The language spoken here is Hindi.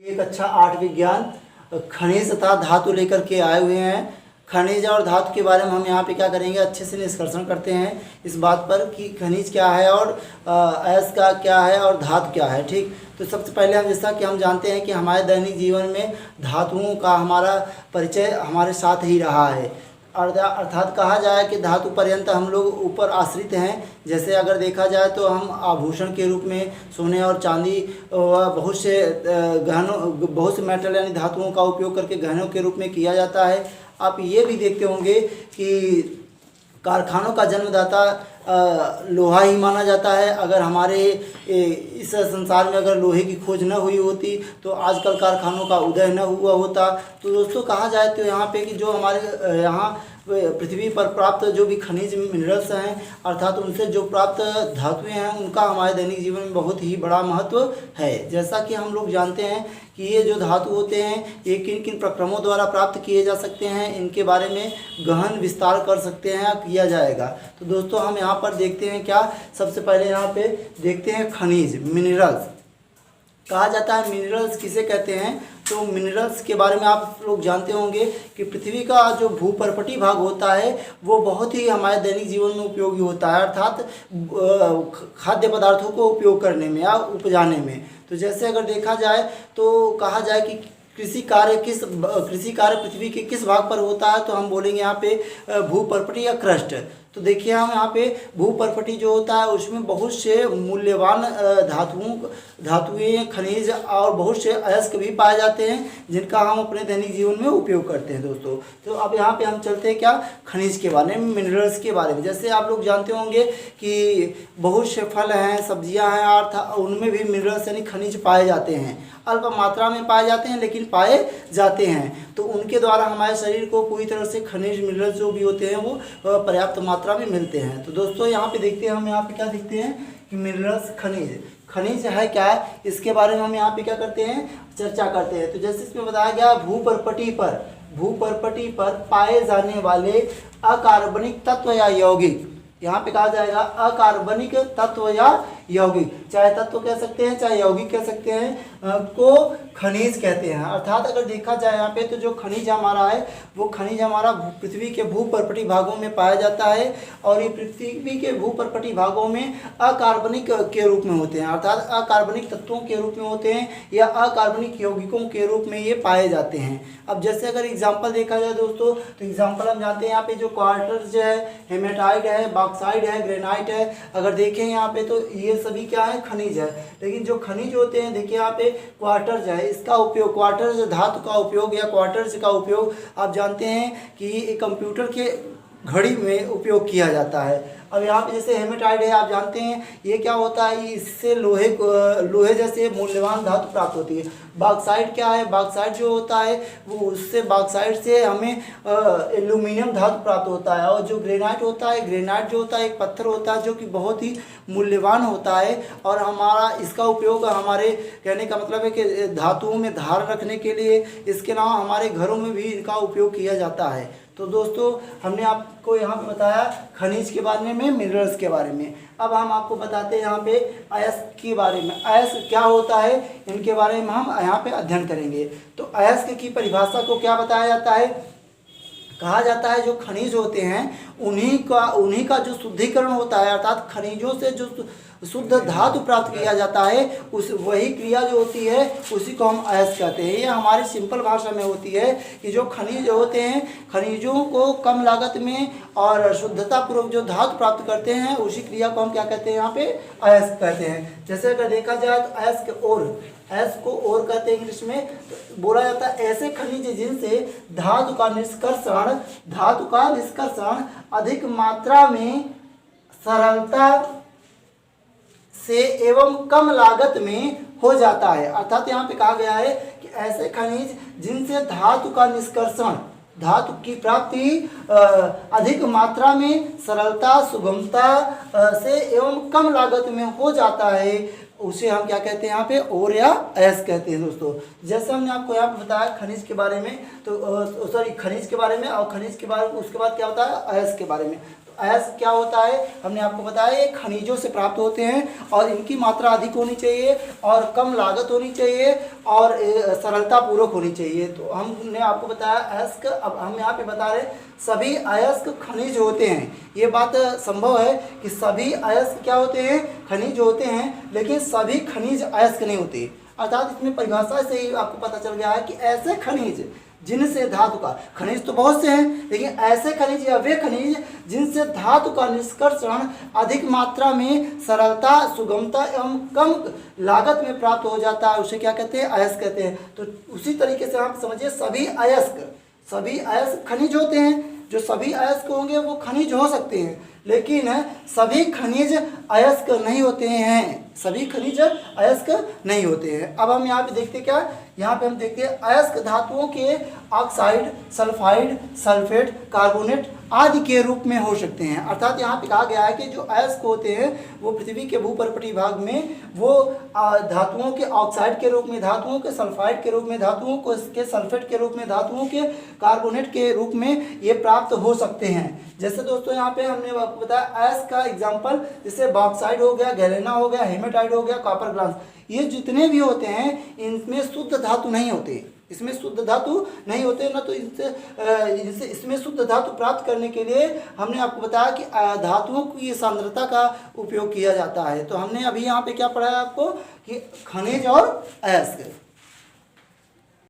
एक अच्छा आर्ट विज्ञान खनिज तथा धातु लेकर के आए हुए हैं। खनिज और धातु के बारे में हम यहाँ पे क्या करेंगे, अच्छे से निष्कर्षण करते हैं इस बात पर कि खनिज क्या है और अयस्क का क्या है और धातु क्या है। ठीक, तो सबसे पहले हम जैसा कि हम जानते हैं कि हमारे दैनिक जीवन में धातुओं का हमारा परिचय हमारे साथ ही रहा है। अर्थात कहा जाए कि धातु पर्यंत हम लोग ऊपर आश्रित हैं। जैसे अगर देखा जाए तो हम आभूषण के रूप में सोने और चांदी व बहुत से गहनों, बहुत से मेटल यानी धातुओं का उपयोग करके गहनों के रूप में किया जाता है। आप ये भी देखते होंगे कि कारखानों का जन्मदाता लोहा ही माना जाता है। अगर हमारे इस संसार में अगर लोहे की खोज न हुई होती तो आजकल कारखानों का उदय न हुआ होता। तो दोस्तों कहा जाए तो यहाँ पे कि जो हमारे यहाँ पृथ्वी पर प्राप्त जो भी खनिज मिनरल्स हैं अर्थात उनसे जो प्राप्त धातुएं हैं उनका हमारे दैनिक जीवन में बहुत ही बड़ा महत्व है। जैसा कि हम लोग जानते हैं कि ये जो धातु होते हैं ये किन किन प्रक्रमों द्वारा प्राप्त किए जा सकते हैं, इनके बारे में गहन विस्तार कर सकते हैं, किया जाएगा। तो दोस्तों हम यहाँ पर देखते हैं क्या, सबसे पहले यहाँ पे देखते हैं खनिज मिनरल्स। कहा जाता है मिनरल्स किसे कहते हैं, तो मिनरल्स के बारे में आप लोग जानते होंगे कि पृथ्वी का जो भूपर्पटी भाग होता है वो बहुत ही हमारे दैनिक जीवन में उपयोगी होता है, अर्थात खाद्य पदार्थों को उपयोग करने में या उपजाने में। तो जैसे अगर देखा जाए तो कहा जाए कि कृषि कार्य पृथ्वी के किस भाग पर होता है, तो हम बोलेंगे यहाँ पे भूपर्पटी या क्रस्ट। तो देखिए हम यहाँ पे भूपर्पटी जो होता है उसमें बहुत से मूल्यवान धातुएं खनिज और बहुत से अयस्क भी पाए जाते हैं जिनका हम अपने दैनिक जीवन में उपयोग करते हैं दोस्तों। तो अब यहाँ पे हम चलते हैं क्या, खनिज के बारे में, मिनरल्स के बारे में। जैसे आप लोग जानते होंगे कि बहुत से फल हैं, सब्जियां हैं अर्थात उनमें भी मिनरल्स यानी खनिज पाए जाते हैं। अल्प मात्रा में पाए जाते हैं लेकिन पाए जाते हैं। तो उनके द्वारा हमारे शरीर को पूरी तरह से खनिज मिनरल्स जो भी होते हैं वो पर्याप्त मात्रा में मिलते हैं। तो दोस्तों यहाँ पे देखते हैं, हम यहाँ पे क्या देखते हैं कि मिनरल्स खनिज है क्या है, इसके बारे में हम यहाँ पे क्या करते हैं, चर्चा करते हैं। तो जैसे इसमें बताया गया भूपर्पटी पर पाए जाने वाले अकार्बनिक तत्व या यौगिक, यहाँ पे कहा जाएगा अकार्बनिक तत्व या यौगिक, चाहे तत्व कह सकते हैं चाहे यौगिक कह सकते हैं, को खनिज कहते हैं। अर्थात अगर देखा जाए यहाँ पे तो जो खनिज हमारा है वो खनिज हमारा पृथ्वी के भूपर्पटी भागों में पाया जाता है और ये पृथ्वी के भूपर्पटी भागों में अकार्बनिक के रूप में होते हैं, अर्थात अकार्बनिक तत्वों के रूप में होते हैं या अकार्बनिक यौगिकों के रूप में ये पाए जाते हैं। अब जैसे अगर एग्जाम्पल देखा जाए दोस्तों तो एग्जाम्पल हम जानते हैं यहाँ पे जो क्वार्टर्स है, हेमेटाइट है, बॉक्साइट है, ग्रेनाइट है। अगर देखें यहाँ पे तो ये सभी क्या है, खनिज है। लेकिन जो खनिज होते हैं देखिए यहाँ पे क्वार्टर्स है, इसका उपयोग क्वार्टर्स धातु का उपयोग या क्वार्टर्स का उपयोग आप जानते हैं कि कंप्यूटर के घड़ी में उपयोग किया जाता है। अब यहाँ पे जैसे हेमेटाइट है, आप जानते हैं ये क्या होता है, इससे लोहे जैसे मूल्यवान धातु प्राप्त होती है। बॉक्साइट क्या है, बॉक्साइट जो होता है वो उससे बॉक्साइट से हमें एल्यूमिनियम धातु प्राप्त होता है। और जो ग्रेनाइट होता है, ग्रेनाइट जो होता है एक पत्थर होता है जो कि बहुत ही मूल्यवान होता है और हमारा इसका उपयोग हमारे कहने का मतलब है कि धातुओं में धार रखने के लिए, इसके अलावा हमारे घरों में भी इनका उपयोग किया जाता है। तो दोस्तों हमने आपको यहाँ पे बताया खनिज के बारे में, मिनरल्स के बारे में। अब हम आपको बताते हैं यहाँ पे अयस्क के बारे में। अयस्क क्या होता है इनके बारे में हम यहाँ पे अध्ययन करेंगे। तो अयस्क की परिभाषा को क्या बताया जाता है, कहा जाता है जो खनिज होते हैं उन्हीं का जो शुद्धिकरण होता है, अर्थात खनिजों से जो शुद्ध धातु प्राप्त किया जाता है उस वही क्रिया जो होती है उसी को हम अयस्क कहते हैं। ये हमारी सिंपल भाषा में होती है कि जो खनिज होते हैं खनिजों को कम लागत में और शुद्धता पूर्वक जो धातु प्राप्त करते हैं उसी क्रिया को हम क्या कहते हैं, यहाँ पे अयस्क कहते हैं। जैसे अगर देखा जाए तो अयस्क को और कहते हैं इंग्लिश में। तो बोला जाता है ऐसे खनिज जिनसे धातु का निष्कर्षण अधिक मात्रा में सरलता से एवं कम लागत में हो जाता है। अर्थात यहाँ पे कहा गया है कि ऐसे खनिज जिनसे धातु की प्राप्ति अधिक मात्रा में सरलता सुगमता से एवं कम लागत में हो जाता है उसे हम क्या कहते हैं यहाँ पे, और या अयस्क कहते हैं दोस्तों। जैसे हमने आपको यहाँ पे बताया खनिज के बारे में, तो खनिज के बारे में और खनिज के बारे में उसके बाद क्या होता है अयस्क के बारे में। तो अयस्क क्या होता है, हमने आपको बताया ये खनिजों से प्राप्त होते हैं और इनकी मात्रा अधिक होनी चाहिए और कम लागत होनी चाहिए और सरलता पूर्वक होनी चाहिए। तो हमने आपको बताया अयस्क। अब हम यहाँ पे बता रहे सभी अयस्क खनिज होते हैं। ये बात संभव है कि सभी अयस्क क्या होते हैं, खनिज होते हैं, लेकिन सभी खनिज अयस्क नहीं होते। अर्थात इसमें परिभाषा से ही आपको पता चल गया है कि ऐसे खनिज जिनसे धातु का, खनिज तो बहुत से हैं, लेकिन ऐसे खनिज या वे खनिज जिनसे धातु का निष्कर्षण अधिक मात्रा में सरलता, सुगमता एवं कम लागत में प्राप्त हो जाता है, उसे क्या कहते हैं, अयस्क कहते हैं। तो उसी तरीके से आप समझिए सभी अयस्क खनिज होते हैं। जो सभी अयस्क होंगे वो खनिज हो सकते हैं, लेकिन सभी खनिज अयस्क नहीं होते हैं। सभी खनिज अयस्क नहीं होते हैं। अब हम यहाँ पे देखते क्या, यहाँ पे हम देखते हैं अयस्क धातुओं के ऑक्साइड, सल्फाइड, सल्फेट, कार्बोनेट आदि के रूप में हो सकते हैं। अर्थात यहाँ पे कहा गया है कि जो अयस्क होते हैं वो पृथ्वी के भूपर्वतीय भाग में वो धातुओं के ऑक्साइड के रूप में, धातुओं के सल्फाइड के रूप में, धातुओं को के सल्फेट के रूप में, धातुओं के कार्बोनेट के रूप में ये प्राप्त हो सकते हैं। जैसे दोस्तों यहाँ पे हमने आपको बताया अयस्क का एग्जाम्पल, जैसे बॉक्साइड हो गया, गैलेना हो गया, हेमेटाइट हो गया, कॉपर ग्लास, ये जितने भी होते हैं इनमें शुद्ध धातु नहीं होते, इसमें शुद्ध धातु नहीं होते ना। तो इसमें शुद्ध धातु प्राप्त करने के लिए हमने आपको बताया कि धातुओं की सांद्रता का उपयोग किया जाता है। तो हमने अभी यहाँ पे क्या पढ़ा है आपको कि खनिज और अयस्क।